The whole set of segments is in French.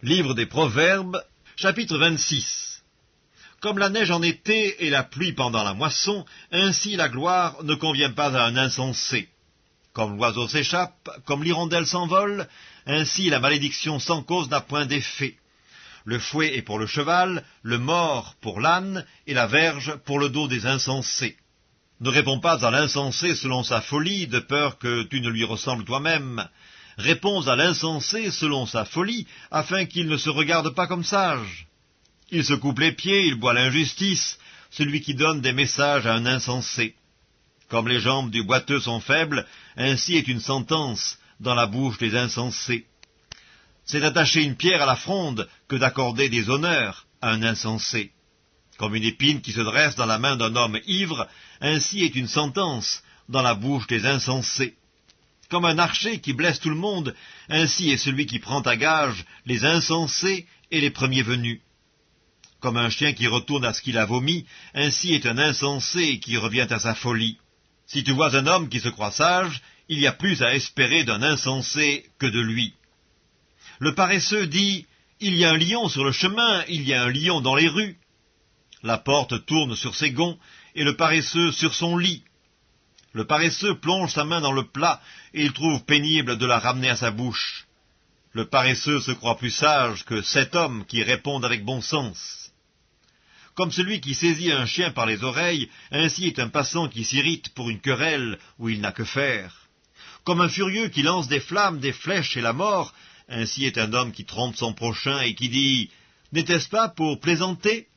Livre des Proverbes, chapitre 26. Comme la neige en été et la pluie pendant la moisson, ainsi la gloire ne convient pas à un insensé. Comme l'oiseau s'échappe, comme l'hirondelle s'envole, ainsi la malédiction sans cause n'a point d'effet. Le fouet est pour le cheval, le mors pour l'âne, et la verge pour le dos des insensés. Ne réponds pas à l'insensé selon sa folie, de peur que tu ne lui ressembles toi-même. Réponds à l'insensé selon sa folie, afin qu'il ne se regarde pas comme sage. Il se coupe les pieds, il boit l'injustice, celui qui donne des messages à un insensé. Comme les jambes du boiteux sont faibles, ainsi est une sentence dans la bouche des insensés. C'est d'attacher une pierre à la fronde que d'accorder des honneurs à un insensé. Comme une épine qui se dresse dans la main d'un homme ivre, ainsi est une sentence dans la bouche des insensés. Comme un archer qui blesse tout le monde, ainsi est celui qui prend à gage les insensés et les premiers venus. Comme un chien qui retourne à ce qu'il a vomi, ainsi est un insensé qui revient à sa folie. Si tu vois un homme qui se croit sage, il y a plus à espérer d'un insensé que de lui. Le paresseux dit « Il y a un lion sur le chemin, il y a un lion dans les rues ». La porte tourne sur ses gonds, et le paresseux sur son lit. Le paresseux plonge sa main dans le plat, et il trouve pénible de la ramener à sa bouche. Le paresseux se croit plus sage que 7 hommes qui répondent avec bon sens. Comme celui qui saisit un chien par les oreilles, ainsi est un passant qui s'irrite pour une querelle où il n'a que faire. Comme un furieux qui lance des flammes, des flèches et la mort, ainsi est un homme qui trompe son prochain et qui dit « N'était-ce pas pour plaisanter ?»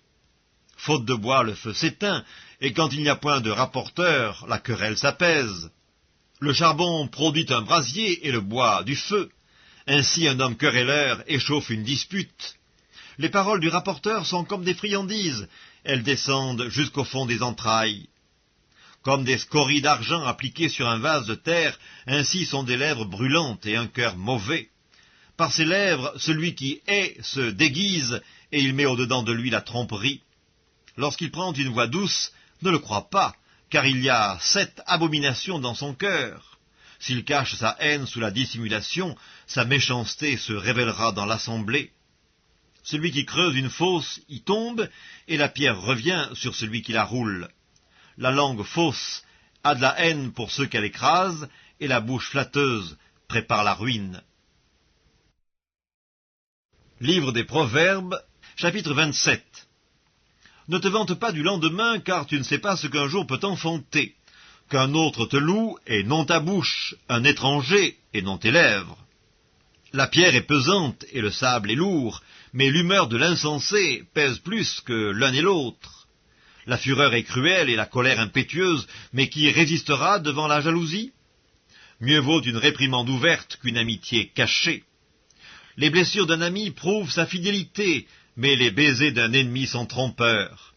Faute de bois, le feu s'éteint, et quand il n'y a point de rapporteur, la querelle s'apaise. Le charbon produit un brasier et le bois du feu. Ainsi un homme querelleur échauffe une dispute. Les paroles du rapporteur sont comme des friandises, elles descendent jusqu'au fond des entrailles. Comme des scories d'argent appliquées sur un vase de terre, ainsi sont des lèvres brûlantes et un cœur mauvais. Par ses lèvres, celui qui hait se déguise, et il met au-dedans de lui la tromperie. Lorsqu'il prend une voix douce, ne le crois pas, car il y a 7 abominations dans son cœur. S'il cache sa haine sous la dissimulation, sa méchanceté se révélera dans l'assemblée. Celui qui creuse une fosse y tombe, et la pierre revient sur celui qui la roule. La langue fausse a de la haine pour ceux qu'elle écrase, et la bouche flatteuse prépare la ruine. Livre des Proverbes, chapitre 27. Ne te vante pas du lendemain, car tu ne sais pas ce qu'un jour peut enfanter. Qu'un autre te loue, et non ta bouche, un étranger, et non tes lèvres. La pierre est pesante, et le sable est lourd, mais l'humeur de l'insensé pèse plus que l'un et l'autre. La fureur est cruelle, et la colère impétueuse, mais qui résistera devant la jalousie? Mieux vaut une réprimande ouverte qu'une amitié cachée. Les blessures d'un ami prouvent sa fidélité, mais les baisers d'un ennemi sont trompeurs.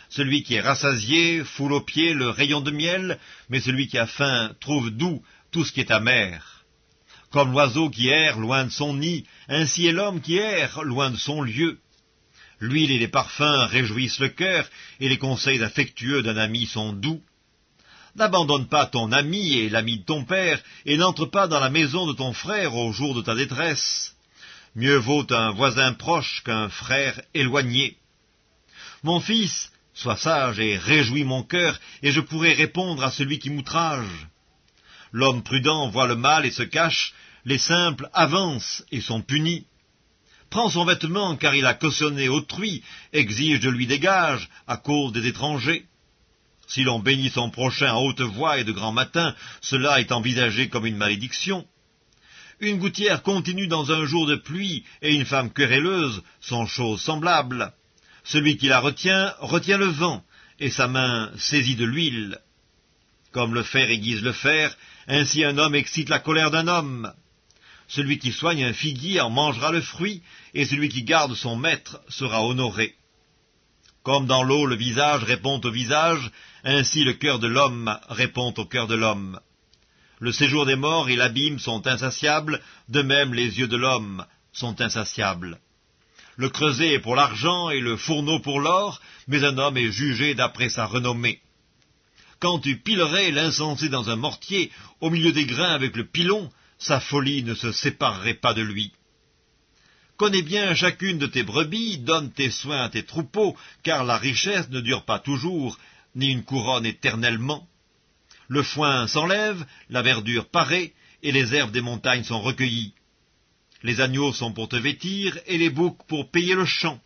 Celui qui est rassasié foule aux pieds le rayon de miel, mais celui qui a faim trouve doux tout ce qui est amer. Comme l'oiseau qui erre loin de son nid, ainsi est l'homme qui erre loin de son lieu. L'huile et les parfums réjouissent le cœur, et les conseils affectueux d'un ami sont doux. N'abandonne pas ton ami et l'ami de ton père, et n'entre pas dans la maison de ton frère au jour de ta détresse. Mieux vaut un voisin proche qu'un frère éloigné. Mon fils, sois sage et réjouis mon cœur, et je pourrai répondre à celui qui m'outrage. L'homme prudent voit le mal et se cache, les simples avancent et sont punis. Prends son vêtement car il a cautionné autrui, exige de lui des gages à cause des étrangers. Si l'on bénit son prochain à haute voix et de grand matin, cela est envisagé comme une malédiction. Une gouttière continue dans un jour de pluie et une femme querelleuse sont choses semblables. Celui qui la retient, retient le vent, et sa main saisit de l'huile. Comme le fer aiguise le fer, ainsi un homme excite la colère d'un homme. Celui qui soigne un figuier en mangera le fruit, et celui qui garde son maître sera honoré. Comme dans l'eau le visage répond au visage, ainsi le cœur de l'homme répond au cœur de l'homme. Le séjour des morts et l'abîme sont insatiables, de même les yeux de l'homme sont insatiables. Le creuset est pour l'argent et le fourneau pour l'or, mais un homme est jugé d'après sa renommée. Quand tu pilerais l'insensé dans un mortier, au milieu des grains avec le pilon, sa folie ne se séparerait pas de lui. Connais bien chacune de tes brebis, donne tes soins à tes troupeaux, car la richesse ne dure pas toujours, ni une couronne éternellement. Le foin s'enlève, la verdure paraît, et les herbes des montagnes sont recueillies. Les agneaux sont pour te vêtir, et les boucs pour payer le champ.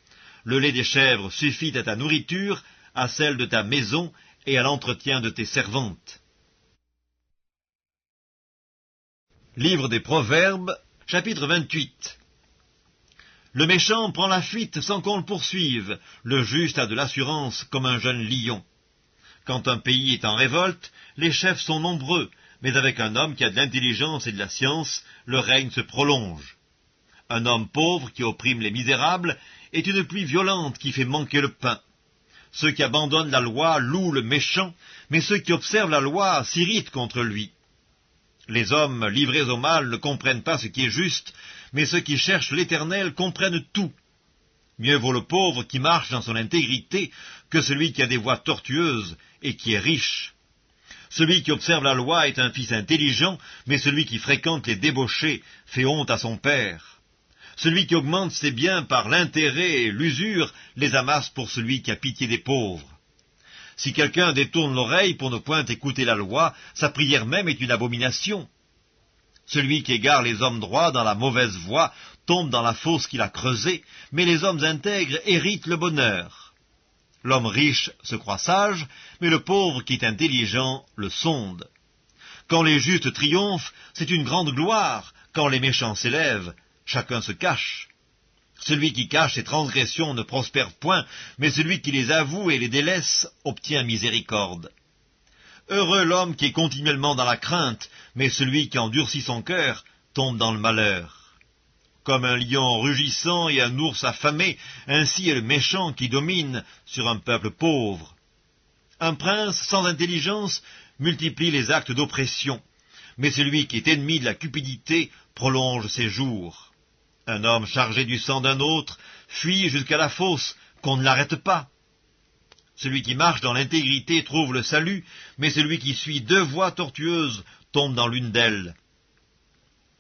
Le lait des chèvres suffit à ta nourriture, à celle de ta maison, et à l'entretien de tes servantes. Livre des Proverbes, chapitre 28. Le méchant prend la fuite sans qu'on le poursuive, le juste a de l'assurance comme un jeune lion. Quand un pays est en révolte, les chefs sont nombreux, mais avec un homme qui a de l'intelligence et de la science, le règne se prolonge. Un homme pauvre qui opprime les misérables est une pluie violente qui fait manquer le pain. Ceux qui abandonnent la loi louent le méchant, mais ceux qui observent la loi s'irritent contre lui. Les hommes livrés au mal ne comprennent pas ce qui est juste, mais ceux qui cherchent l'Éternel comprennent tout. Mieux vaut le pauvre qui marche dans son intégrité que celui qui a des voies tortueuses et qui est riche. Celui qui observe la loi est un fils intelligent, mais celui qui fréquente les débauchés fait honte à son père. Celui qui augmente ses biens par l'intérêt et l'usure les amasse pour celui qui a pitié des pauvres. Si quelqu'un détourne l'oreille pour ne point écouter la loi, sa prière même est une abomination. Celui qui égare les hommes droits dans la mauvaise voie tombe dans la fosse qu'il a creusée, mais les hommes intègres héritent le bonheur. L'homme riche se croit sage, mais le pauvre qui est intelligent le sonde. Quand les justes triomphent, c'est une grande gloire. Quand les méchants s'élèvent, chacun se cache. Celui qui cache ses transgressions ne prospère point, mais celui qui les avoue et les délaisse obtient miséricorde. Heureux l'homme qui est continuellement dans la crainte, mais celui qui endurcit son cœur tombe dans le malheur. Comme un lion rugissant et un ours affamé, ainsi est le méchant qui domine sur un peuple pauvre. Un prince sans intelligence multiplie les actes d'oppression, mais celui qui est ennemi de la cupidité prolonge ses jours. Un homme chargé du sang d'un autre fuit jusqu'à la fosse, qu'on ne l'arrête pas. Celui qui marche dans l'intégrité trouve le salut, mais celui qui suit deux voies tortueuses tombe dans l'une d'elles.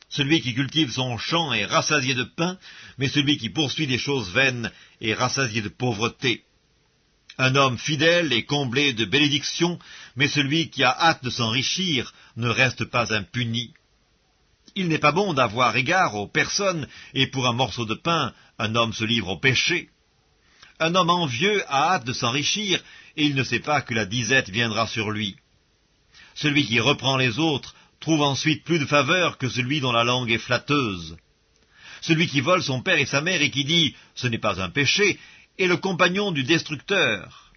Celui qui cultive son champ est rassasié de pain, mais celui qui poursuit des choses vaines est rassasié de pauvreté. Un homme fidèle est comblé de bénédictions, mais celui qui a hâte de s'enrichir ne reste pas impuni. Il n'est pas bon d'avoir égard aux personnes, et pour un morceau de pain, un homme se livre au péché. Un homme envieux a hâte de s'enrichir, et il ne sait pas que la disette viendra sur lui. Celui qui reprend les autres trouve ensuite plus de faveur que celui dont la langue est flatteuse. Celui qui vole son père et sa mère et qui dit « ce n'est pas un péché » est le compagnon du destructeur.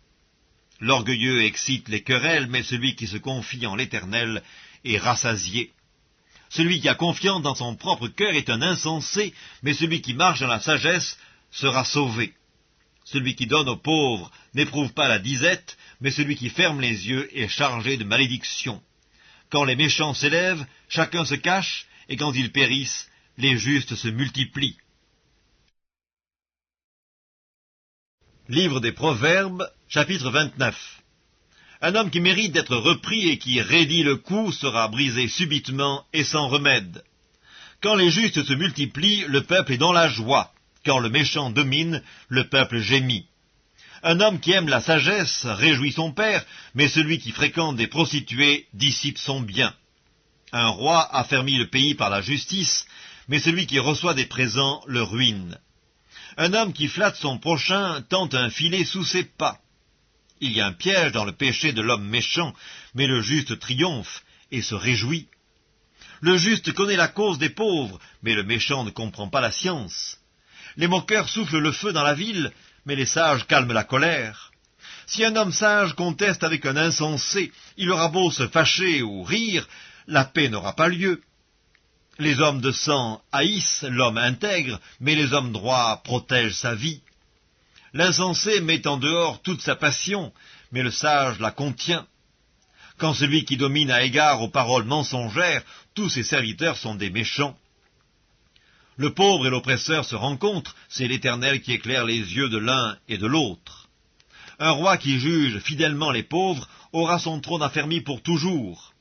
L'orgueilleux excite les querelles, mais celui qui se confie en l'Éternel est rassasié. Celui qui a confiance dans son propre cœur est un insensé, mais celui qui marche dans la sagesse sera sauvé. Celui qui donne aux pauvres n'éprouve pas la disette, mais celui qui ferme les yeux est chargé de malédiction. Quand les méchants s'élèvent, chacun se cache, et quand ils périssent, les justes se multiplient. Livre des Proverbes, chapitre 29. Un homme qui mérite d'être repris et qui raidit le cou sera brisé subitement et sans remède. Quand les justes se multiplient, le peuple est dans la joie. Quand le méchant domine, le peuple gémit. Un homme qui aime la sagesse réjouit son père, mais celui qui fréquente des prostituées dissipe son bien. Un roi affermit le pays par la justice, mais celui qui reçoit des présents le ruine. Un homme qui flatte son prochain tente un filet sous ses pas. Il y a un piège dans le péché de l'homme méchant, mais le juste triomphe et se réjouit. Le juste connaît la cause des pauvres, mais le méchant ne comprend pas la science. Les moqueurs soufflent le feu dans la ville, mais les sages calment la colère. Si un homme sage conteste avec un insensé, il aura beau se fâcher ou rire, la paix n'aura pas lieu. Les hommes de sang haïssent l'homme intègre, mais les hommes droits protègent sa vie. L'insensé met en dehors toute sa passion, mais le sage la contient. Quand celui qui domine a égard aux paroles mensongères, tous ses serviteurs sont des méchants. Le pauvre et l'oppresseur se rencontrent, c'est l'Éternel qui éclaire les yeux de l'un et de l'autre. Un roi qui juge fidèlement les pauvres aura son trône affermi pour toujours.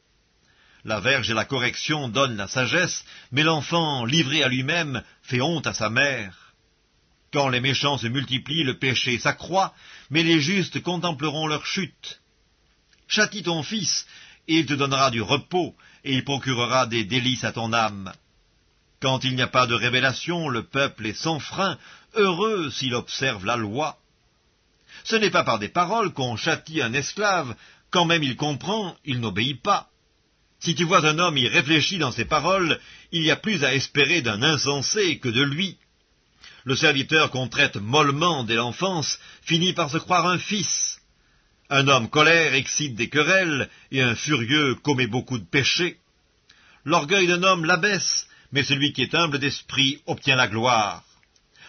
La verge et la correction donnent la sagesse, mais l'enfant, livré à lui-même, fait honte à sa mère. Quand les méchants se multiplient, le péché s'accroît, mais les justes contempleront leur chute. Châtie ton fils, et il te donnera du repos, et il procurera des délices à ton âme. Quand il n'y a pas de révélation, le peuple est sans frein, heureux s'il observe la loi. Ce n'est pas par des paroles qu'on châtie un esclave, quand même il comprend, il n'obéit pas. Si tu vois un homme y réfléchit dans ses paroles, il y a plus à espérer d'un insensé que de lui. Le serviteur qu'on traite mollement dès l'enfance finit par se croire un fils. Un homme colère excite des querelles, et un furieux commet beaucoup de péchés. L'orgueil d'un homme l'abaisse, mais celui qui est humble d'esprit obtient la gloire.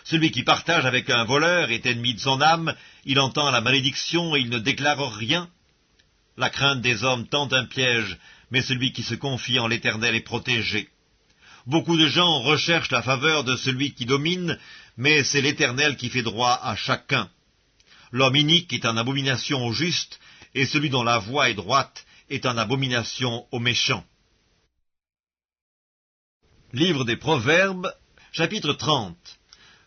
Celui qui partage avec un voleur est ennemi de son âme, il entend la malédiction et il ne déclare rien. La crainte des hommes tente un piège, mais celui qui se confie en l'Éternel est protégé. Beaucoup de gens recherchent la faveur de celui qui domine, mais c'est l'Éternel qui fait droit à chacun. L'homme inique est en abomination aux justes, et celui dont la voie est droite est en abomination aux méchants. Livre des Proverbes, chapitre 30.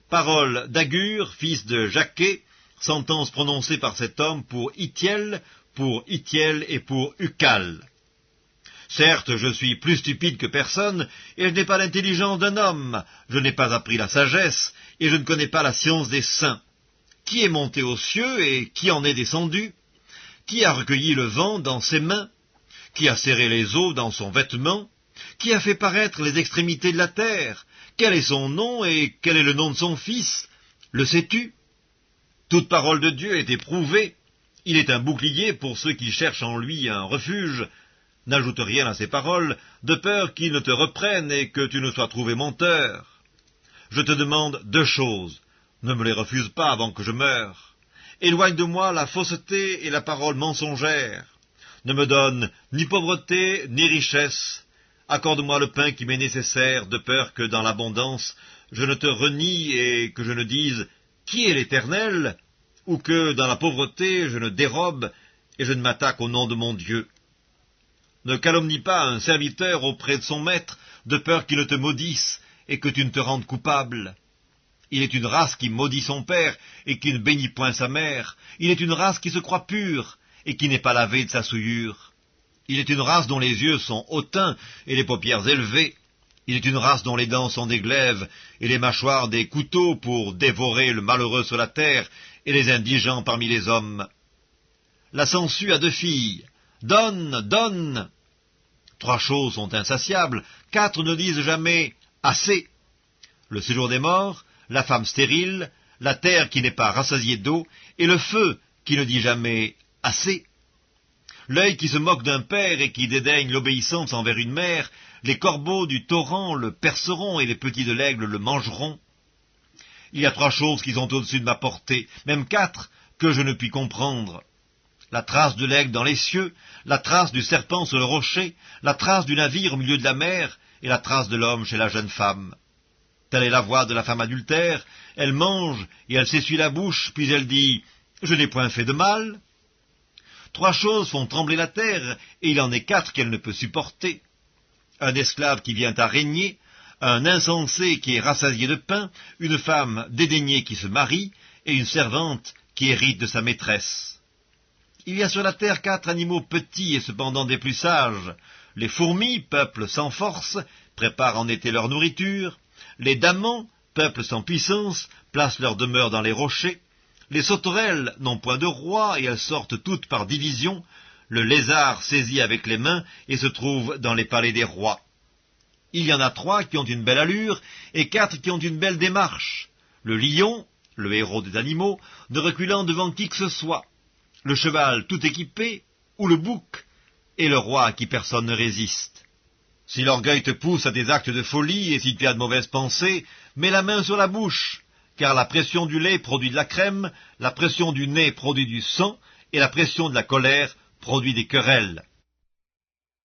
Parole d'Agur, fils de Jaquet, sentence prononcée par cet homme pour Itiel et pour Ucal. Certes, je suis plus stupide que personne, et je n'ai pas l'intelligence d'un homme, je n'ai pas appris la sagesse, et je ne connais pas la science des saints. Qui est monté aux cieux, et qui en est descendu? Qui a recueilli le vent dans ses mains? Qui a serré les eaux dans son vêtement? Qui a fait paraître les extrémités de la terre? Quel est son nom, et quel est le nom de son fils? Le sais-tu? Toute parole de Dieu est éprouvée. Il est un bouclier pour ceux qui cherchent en lui un refuge. N'ajoute rien à ces paroles, de peur qu'il ne te reprenne et que tu ne sois trouvé menteur. Je te demande 2 choses. Ne me les refuse pas avant que je meure. Éloigne de moi la fausseté et la parole mensongère. Ne me donne ni pauvreté ni richesse. Accorde-moi le pain qui m'est nécessaire, de peur que dans l'abondance je ne te renie et que je ne dise « Qui est l'Éternel ?» ou que dans la pauvreté je ne dérobe et je ne m'attaque au nom de mon Dieu. Ne calomnie pas un serviteur auprès de son maître, de peur qu'il ne te maudisse et que tu ne te rendes coupable. Il est une race qui maudit son père et qui ne bénit point sa mère. Il est une race qui se croit pure et qui n'est pas lavée de sa souillure. Il est une race dont les yeux sont hautains et les paupières élevées. Il est une race dont les dents sont des glaives et les mâchoires des couteaux pour dévorer le malheureux sur la terre et les indigents parmi les hommes. La sangsue a 2 filles. Donne, donne. 3 choses sont insatiables, 4 ne disent jamais « assez ». Le séjour des morts, la femme stérile, la terre qui n'est pas rassasiée d'eau, et le feu qui ne dit jamais « assez ». L'œil qui se moque d'un père et qui dédaigne l'obéissance envers une mère, les corbeaux du torrent le perceront et les petits de l'aigle le mangeront. Il y a 3 choses qui sont au-dessus de ma portée, même 4, que je ne puis comprendre. La trace de l'aigle dans les cieux, la trace du serpent sur le rocher, la trace du navire au milieu de la mer, et la trace de l'homme chez la jeune femme. Telle est la voix de la femme adultère, elle mange, et elle s'essuie la bouche, puis elle dit « Je n'ai point fait de mal ». 3 choses font trembler la terre, et il en est 4 qu'elle ne peut supporter. Un esclave qui vient à régner, un insensé qui est rassasié de pain, une femme dédaignée qui se marie, et une servante qui hérite de sa maîtresse. Il y a sur la terre 4 animaux petits et cependant des plus sages. Les fourmis, peuple sans force, préparent en été leur nourriture. Les damans, peuple sans puissance, placent leur demeure dans les rochers. Les sauterelles n'ont point de roi et elles sortent toutes par division. Le lézard saisit avec les mains et se trouve dans les palais des rois. Il y en a 3 qui ont une belle allure et 4 qui ont une belle démarche. Le lion, le héros des animaux, ne reculant devant qui que ce soit. Le cheval tout équipé, ou le bouc, et le roi à qui personne ne résiste. Si l'orgueil te pousse à des actes de folie, et si tu as de mauvaises pensées, mets la main sur la bouche, car la pression du lait produit de la crème, la pression du nez produit du sang, et la pression de la colère produit des querelles.